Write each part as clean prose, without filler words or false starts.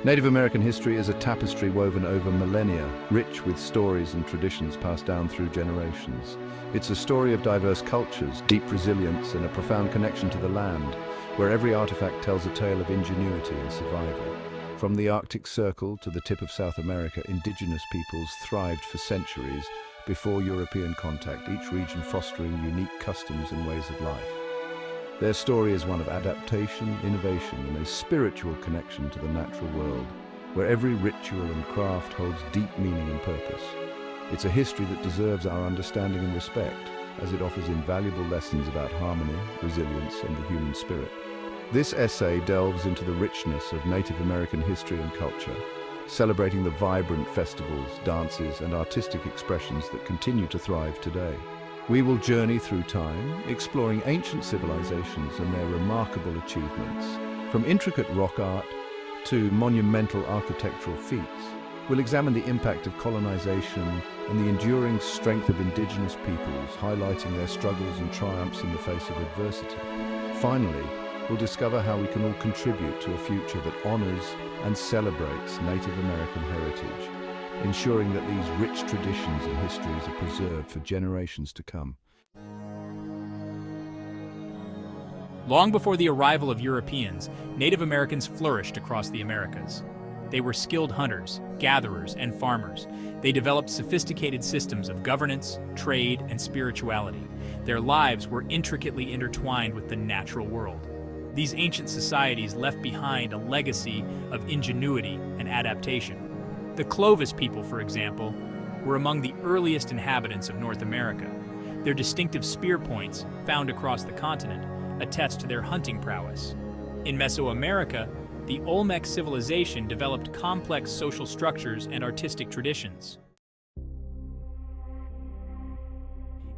Native American history is a tapestry woven over millennia, rich with stories and traditions passed down through generations. It's a story of diverse cultures, deep resilience, and a profound connection to the land, where every artifact tells a tale of ingenuity and survival. From the Arctic Circle to the tip of South America, indigenous peoples thrived for centuries before European contact, each region fostering unique customs and ways of life. Their story is one of adaptation, innovation, and a spiritual connection to the natural world, where every ritual and craft holds deep meaning and purpose. It's a history that deserves our understanding and respect, as it offers invaluable lessons about harmony, resilience, and the human spirit. This essay delves into the richness of Native American history and culture, celebrating the vibrant festivals, dances, and artistic expressions that continue to thrive today. We will journey through time, exploring ancient civilizations and their remarkable achievements. From intricate rock art to monumental architectural feats, we'll examine the impact of colonization and the enduring strength of indigenous peoples, highlighting their struggles and triumphs in the face of adversity. Finally, we'll discover how we can all contribute to a future that honors and celebrates Native American heritage, ensuring that these rich traditions and histories are preserved for generations to come. Long before the arrival of Europeans, Native Americans flourished across the Americas. They were skilled hunters, gatherers, and farmers. They developed sophisticated systems of governance, trade, and spirituality. Their lives were intricately intertwined with the natural world. These ancient societies left behind a legacy of ingenuity and adaptation. The Clovis people, for example, were among the earliest inhabitants of North America. Their distinctive spear points, found across the continent, attest to their hunting prowess. In Mesoamerica, the Olmec civilization developed complex social structures and artistic traditions.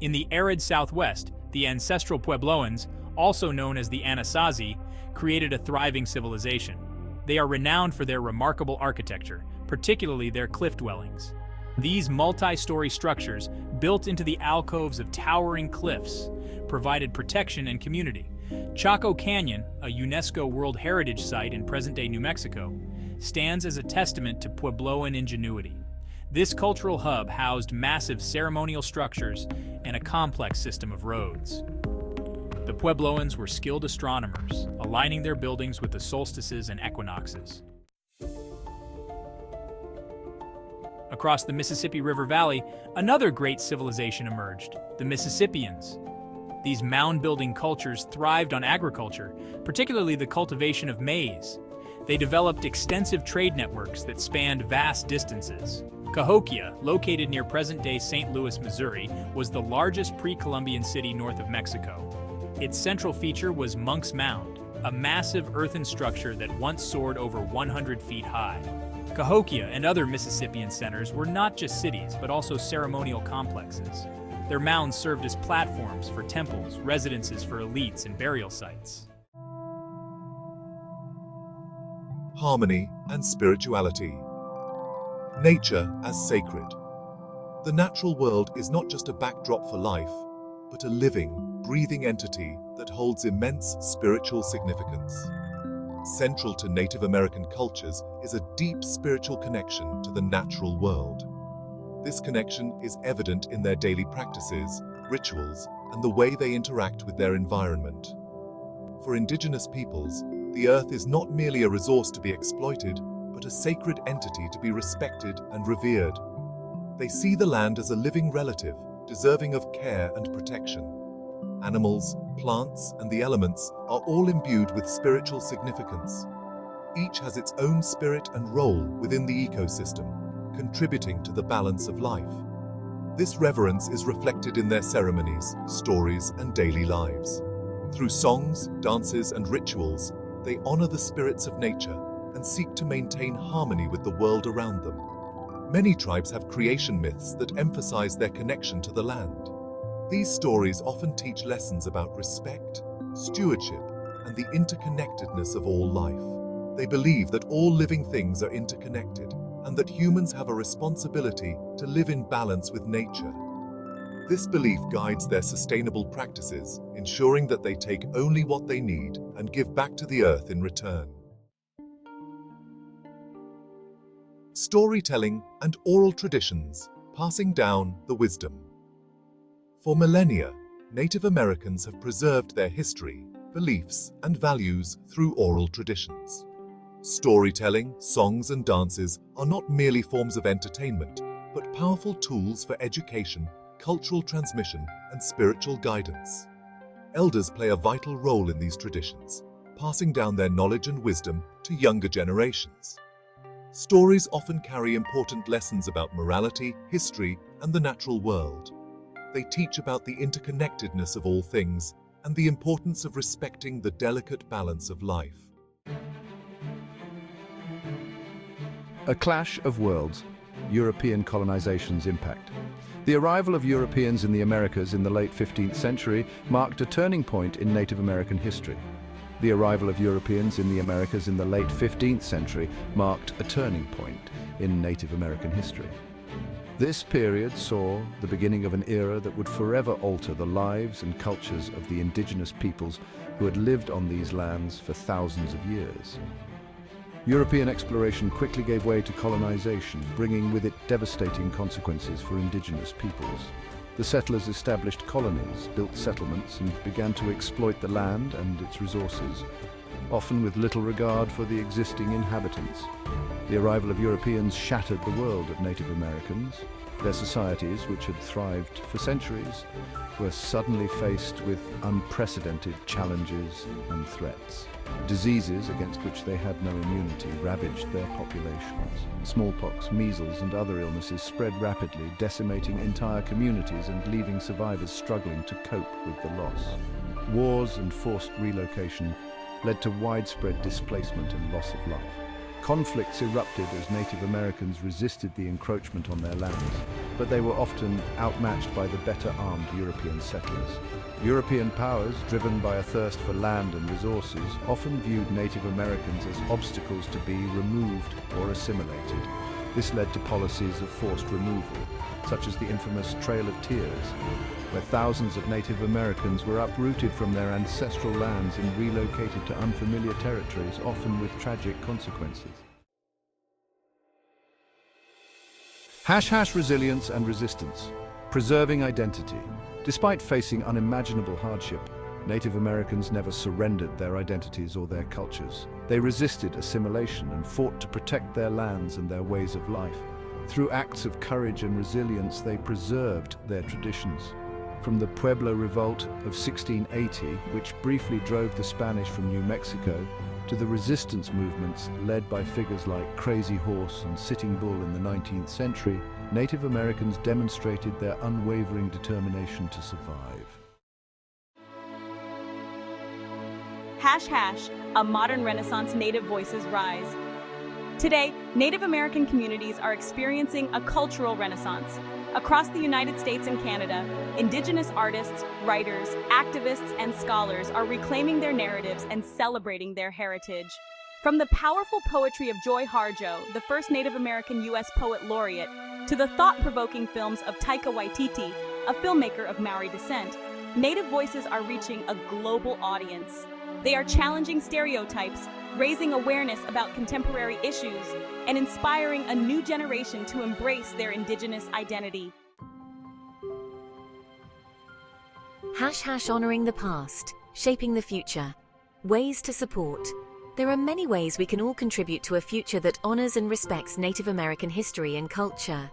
In the arid Southwest, the ancestral Puebloans, also known as the Anasazi, created a thriving civilization. They are renowned for their remarkable architecture, particularly their cliff dwellings. These multi-story structures, built into the alcoves of towering cliffs, provided protection and community. Chaco Canyon, a UNESCO World Heritage Site in present-day New Mexico, stands as a testament to Puebloan ingenuity. This cultural hub housed massive ceremonial structures and a complex system of roads. The Puebloans were skilled astronomers, aligning their buildings with the solstices and equinoxes. Across the Mississippi River Valley, another great civilization emerged, the Mississippians. These mound-building cultures thrived on agriculture, particularly the cultivation of maize. They developed extensive trade networks that spanned vast distances. Cahokia, located near present-day St. Louis, Missouri, was the largest pre-Columbian city north of Mexico. Its central feature was Monk's Mound, a massive earthen structure that once soared over 100 feet high. Cahokia and other Mississippian centers were not just cities, but also ceremonial complexes. Their mounds served as platforms for temples, residences for elites, and burial sites. Harmony and spirituality. Nature as sacred. The natural world is not just a backdrop for life, but a living, breathing entity that holds immense spiritual significance. Central to Native American cultures is a deep spiritual connection to the natural world. This connection is evident in their daily practices, rituals, and the way they interact with their environment. For indigenous peoples, the earth is not merely a resource to be exploited, but a sacred entity to be respected and revered. They see the land as a living relative, deserving of care and protection. Animals, plants, and the elements are all imbued with spiritual significance. Each has its own spirit and role within the ecosystem, contributing to the balance of life. This reverence is reflected in their ceremonies, stories, and daily lives. Through songs, dances, and rituals, they honor the spirits of nature and seek to maintain harmony with the world around them. Many tribes have creation myths that emphasize their connection to the land. These stories often teach lessons about respect, stewardship, and the interconnectedness of all life. They believe that all living things are interconnected, and that humans have a responsibility to live in balance with nature. This belief guides their sustainable practices, ensuring that they take only what they need and give back to the earth in return. storytelling and oral traditions, passing down the wisdom. For millennia, Native Americans have preserved their history, beliefs, and values through oral traditions. Storytelling, songs, and dances are not merely forms of entertainment, but powerful tools for education, cultural transmission, and spiritual guidance. Elders play a vital role in these traditions, passing down their knowledge and wisdom to younger generations. Stories often carry important lessons about morality, history, and the natural world. They teach about the interconnectedness of all things and the importance of respecting the delicate balance of life. A clash of worlds, European colonization's impact. The arrival of Europeans in the Americas in the late 15th century marked a turning point in Native American history. The arrival of Europeans in the Americas in the late 15th century marked a turning point in Native American history. This period saw the beginning of an era that would forever alter the lives and cultures of the indigenous peoples who had lived on these lands for thousands of years. European exploration quickly gave way to colonization, bringing with it devastating consequences for indigenous peoples. The settlers established colonies, built settlements, and began to exploit the land and its resources, often with little regard for the existing inhabitants. The arrival of Europeans shattered the world of Native Americans. Their societies, which had thrived for centuries, were suddenly faced with unprecedented challenges and threats. Diseases against which they had no immunity ravaged their populations. Smallpox, measles, and other illnesses spread rapidly, decimating entire communities and leaving survivors struggling to cope with the loss. Wars and forced relocation led to widespread displacement and loss of life. Conflicts erupted as Native Americans resisted the encroachment on their lands, but they were often outmatched by the better armed European settlers. European powers, driven by a thirst for land and resources, often viewed Native Americans as obstacles to be removed or assimilated. This led to policies of forced removal, such as the infamous Trail of Tears, where thousands of Native Americans were uprooted from their ancestral lands and relocated to unfamiliar territories, often with tragic consequences. Resilience and resistance, preserving identity. Despite facing unimaginable hardship, Native Americans never surrendered their identities or their cultures. They resisted assimilation and fought to protect their lands and their ways of life. Through acts of courage and resilience, they preserved their traditions. From the Pueblo Revolt of 1680, which briefly drove the Spanish from New Mexico, to the resistance movements led by figures like Crazy Horse and Sitting Bull in the 19th century, Native Americans demonstrated their unwavering determination to survive. A modern Renaissance Native voices rise. Today, Native American communities are experiencing a cultural renaissance. Across the United States and Canada, Indigenous artists, writers, activists, and scholars are reclaiming their narratives and celebrating their heritage. From the powerful poetry of Joy Harjo, the first Native American U.S. Poet Laureate, to the thought-provoking films of Taika Waititi, a filmmaker of Maori descent, Native voices are reaching a global audience. They are challenging stereotypes, raising awareness about contemporary issues, and inspiring a new generation to embrace their Indigenous identity. Honoring the past, shaping the future. Ways to support. There are many ways we can all contribute to a future that honors and respects Native American history and culture.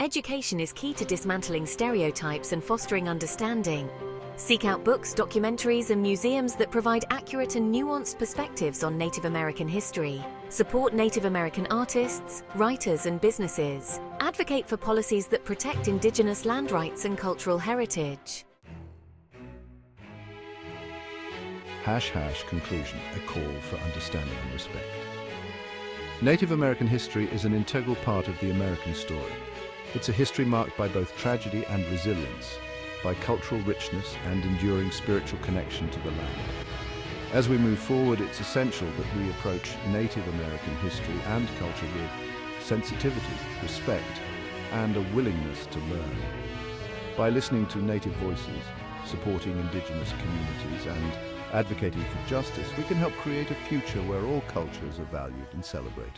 Education is key to dismantling stereotypes and fostering understanding. Seek out books, documentaries, and museums that provide accurate and nuanced perspectives on Native American history. Support Native American artists, writers, and businesses. Advocate for policies that protect Indigenous land rights and cultural heritage. Conclusion, a call for understanding and respect. Native American history is an integral part of the American story. It's a history marked by both tragedy and resilience, by cultural richness and enduring spiritual connection to the land. As we move forward, it's essential that we approach Native American history and culture with sensitivity, respect, and a willingness to learn. By listening to Native voices, supporting Indigenous communities, and advocating for justice, we can help create a future where all cultures are valued and celebrated.